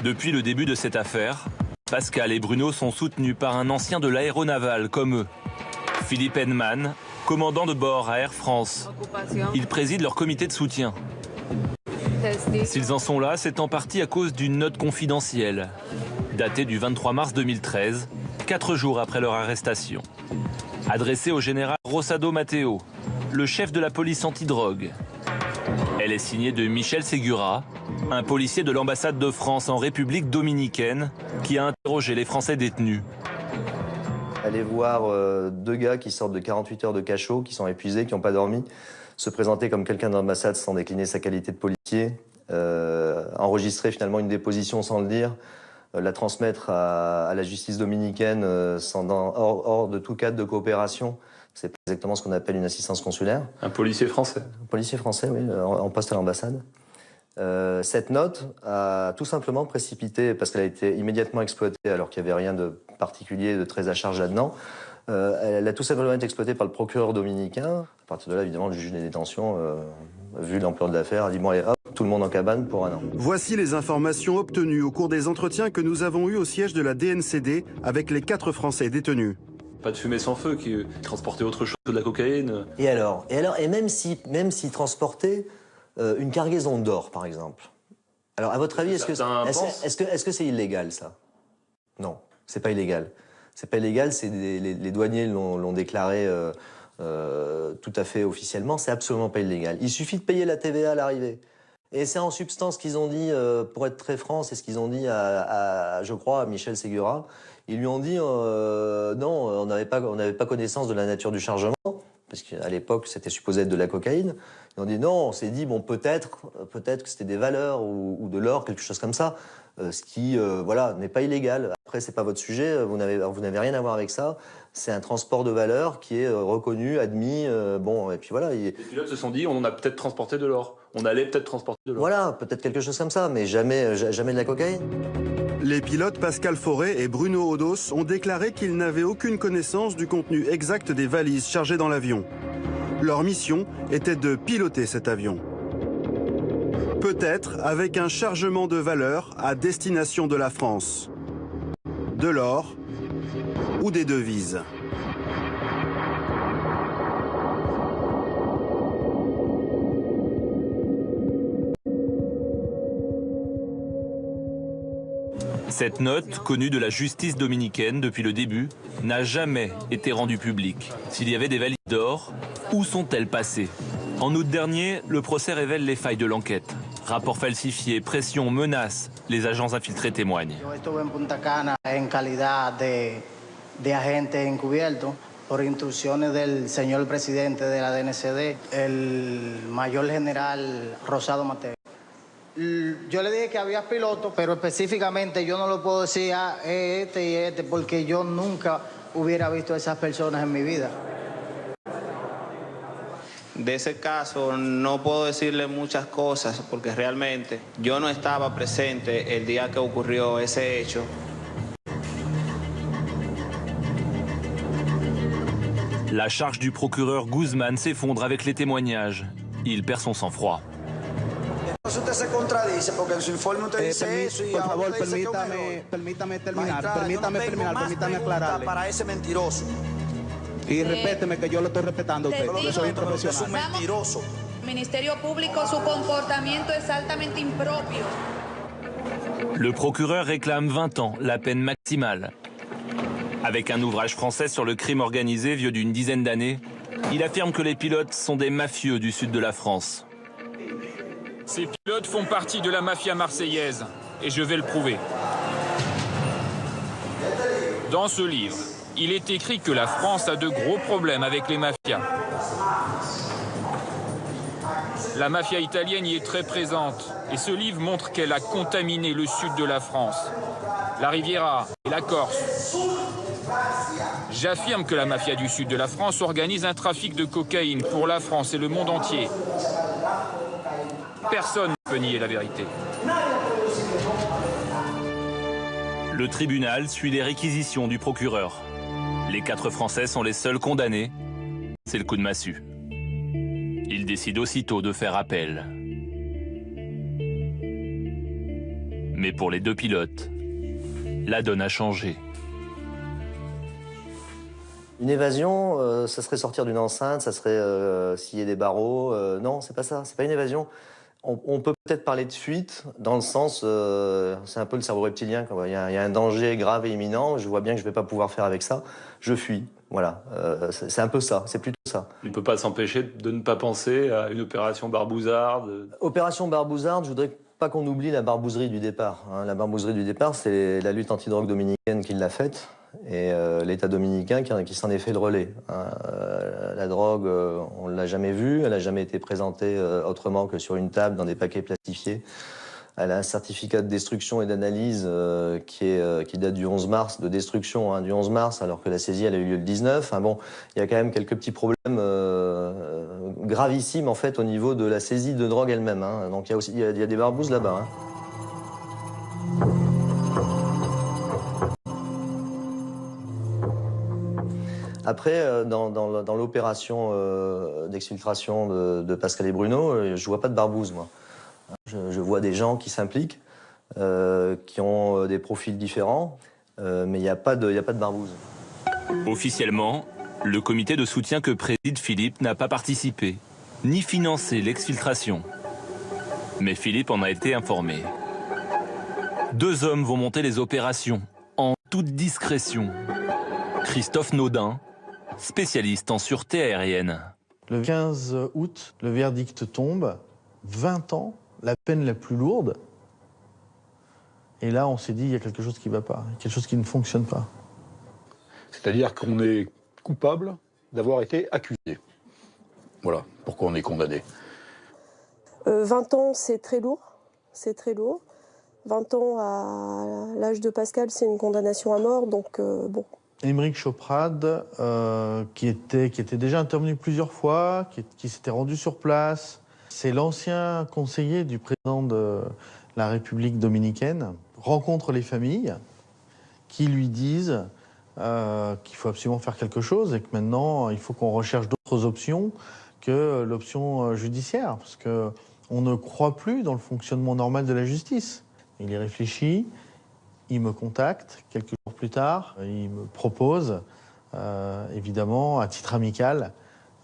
Depuis le début de cette affaire, Pascal et Bruno sont soutenus par un ancien de l'aéronaval comme eux, Philippe Henneman, commandant de bord à Air France. Il préside leur comité de soutien. S'ils en sont là, c'est en partie à cause d'une note confidentielle, datée du 23 mars 2013, 4 jours après leur arrestation. Adressée au général Rossado Matteo, le chef de la police antidrogue. Elle est signée de Michel Segura, un policier de l'ambassade de France en République dominicaine, qui a interrogé les Français détenus. Allez voir 2 gars qui sortent de 48 heures de cachot, qui sont épuisés, qui n'ont pas dormi, se présenter comme quelqu'un de l'ambassade sans décliner sa qualité de policier, enregistrer finalement une déposition sans le dire, la transmettre à la justice dominicaine hors de tout cadre de coopération. C'est exactement ce qu'on appelle une assistance consulaire. Un policier français. Un policier français, oui, en poste à l'ambassade. Cette note a tout simplement précipité, parce qu'elle a été immédiatement exploitée alors qu'il n'y avait rien de particulier, de très à charge là-dedans. Elle a tout simplement été exploitée par le procureur dominicain. À partir de là, évidemment, le juge des détentions, vu l'ampleur de l'affaire, a dit bon allez, hop, tout le monde en cabane pour 1 an. Voici les informations obtenues au cours des entretiens que nous avons eus au siège de la DNCD avec les 4 Français détenus. Pas de fumée sans feu, qui transportait autre chose que de la cocaïne. Et alors, même s'ils transportaient une cargaison d'or, par exemple. Alors, à votre avis, est-ce que c'est illégal, ça? Non, c'est pas illégal. C'est pas illégal, les douaniers l'ont déclaré tout à fait officiellement, c'est absolument pas illégal. Il suffit de payer la TVA à l'arrivée. Et c'est en substance qu'ils ont dit, pour être très franc, c'est ce qu'ils ont dit je crois, à Michel Segura. Ils lui ont dit, non, on n'avait pas connaissance de la nature du chargement, parce qu'à l'époque, c'était supposé être de la cocaïne. Ils ont dit, non, on s'est dit, bon, peut-être que c'était des valeurs ou de l'or, quelque chose comme ça, ce qui, voilà, n'est pas illégal. Après, c'est pas votre sujet, vous n'avez rien à voir avec ça. C'est un transport de valeurs qui est reconnu, admis, bon, et puis voilà. Les pilotes se sont dit, on a peut-être transporté de l'or. On allait peut-être transporter de l'or. Voilà, peut-être quelque chose comme ça, mais jamais de la cocaïne. Les pilotes Pascal Fauré et Bruno Odos ont déclaré qu'ils n'avaient aucune connaissance du contenu exact des valises chargées dans l'avion. Leur mission était de piloter cet avion. Peut-être avec un chargement de valeur à destination de la France. De l'or ou des devises. Cette note, connue de la justice dominicaine depuis le début, n'a jamais été rendue publique. S'il y avait des valises d'or, où sont-elles passées? En août dernier, le procès révèle les failles de l'enquête. Rapports falsifiés, pressions, menaces, les agents infiltrés témoignent. De agente encubierto por instrucciones del señor presidente de la DNCD, el mayor general Rossado Matteo. Yo le dije que había pilotos, pero específicamente yo no lo puedo decir a este y este porque yo nunca hubiera visto a esas personas en mi vida. De ese caso no puedo decirle muchas cosas porque realmente yo no estaba presente el día que ocurrió ese hecho. La charge du procureur Guzman s'effondre avec les témoignages. Il perd son sang-froid. Usted se contradice porque en su informe usted dice eso y por favor, ahora dice que es un error. permítame terminar, Magistrada, permítame aclararle. Para ese mentiroso. Y respéteme que yo lo estoy respetando a usted. Yo soy un profesional. Es un mentiroso. Ministerio Público, su comportamiento es altamente impropio. Le procureur réclame 20 ans, la peine maximale. Avec un ouvrage français sur le crime organisé vieux d'une dizaine d'années, il affirme que les pilotes sont des mafieux du sud de la France. Ces pilotes font partie de la mafia marseillaise, et je vais le prouver. Dans ce livre, il est écrit que la France a de gros problèmes avec les mafias. La mafia italienne y est très présente, et ce livre montre qu'elle a contaminé le sud de la France, la Riviera et la Corse. J'affirme que la mafia du sud de la France organise un trafic de cocaïne pour la France et le monde entier. Personne ne peut nier la vérité. Le tribunal suit les réquisitions du procureur. Les 4 Français sont les seuls condamnés. C'est le coup de massue. Il décide aussitôt de faire appel. Mais pour les deux pilotes, la donne a changé. Une évasion, ça serait sortir d'une enceinte, ça serait scier des barreaux. Non, c'est pas ça, c'est pas une évasion. On peut peut-être parler de fuite dans le sens, c'est un peu le cerveau reptilien. Il y a un danger grave et imminent, je vois bien que je vais pas pouvoir faire avec ça, je fuis. Voilà, c'est un peu ça, c'est plutôt ça. On ne peut pas s'empêcher de ne pas penser à une opération Barbouzarde. Opération Barbouzarde, je voudrais pas qu'on oublie la barbouzerie du départ. La barbouzerie du départ, c'est la lutte anti-drogue dominicaine qui l'a faite. Et l'État dominicain qui s'en est fait le relais. La drogue, on ne l'a jamais vue, elle n'a jamais été présentée autrement que sur une table dans des paquets plastifiés. Elle a un certificat de destruction et d'analyse qui date du 11 mars, de destruction du 11 mars, alors que la saisie elle a eu lieu le 19. Enfin bon, il y a quand même quelques petits problèmes gravissimes en fait au niveau de la saisie de drogue elle-même. Donc il y a des barbouzes là-bas. Après, dans l'opération d'exfiltration de Pascal et Bruno, je vois pas de barbouze, moi. Je vois des gens qui s'impliquent, qui ont des profils différents, mais il n'y a pas de barbouze. Officiellement, le comité de soutien que préside Philippe n'a pas participé, ni financé l'exfiltration. Mais Philippe en a été informé. 2 hommes vont monter les opérations, en toute discrétion. Christophe Naudin, spécialiste en sûreté aérienne. Le 15 août, le verdict tombe, 20 ans, la peine la plus lourde. Et là, on s'est dit, il y a quelque chose qui ne va pas, quelque chose qui ne fonctionne pas. C'est-à-dire qu'on est coupable d'avoir été accusé. Voilà pourquoi on est condamné. 20 ans, c'est très lourd. C'est très lourd. 20 ans à l'âge de Pascal, c'est une condamnation à mort, donc bon. Aymeric Choprade, qui était déjà intervenu plusieurs fois, qui s'était rendu sur place. C'est l'ancien conseiller du président de la République dominicaine, rencontre les familles qui lui disent qu'il faut absolument faire quelque chose et que maintenant, il faut qu'on recherche d'autres options que l'option judiciaire, parce qu'on ne croit plus dans le fonctionnement normal de la justice. Il y réfléchit. Il me contacte quelques jours plus tard. Il me propose, évidemment, à titre amical,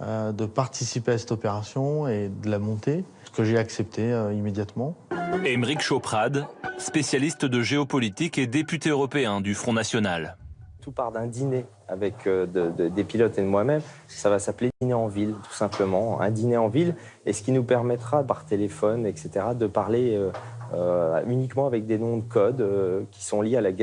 de participer à cette opération et de la monter, ce que j'ai accepté immédiatement. Aymeric Choprade, spécialiste de géopolitique et député européen du Front National. Tout part d'un dîner avec des pilotes et de moi-même. Ça va s'appeler dîner en ville, tout simplement. Un dîner en ville, et ce qui nous permettra, par téléphone, etc., de parler uniquement avec des noms de code qui sont liés à la guerre.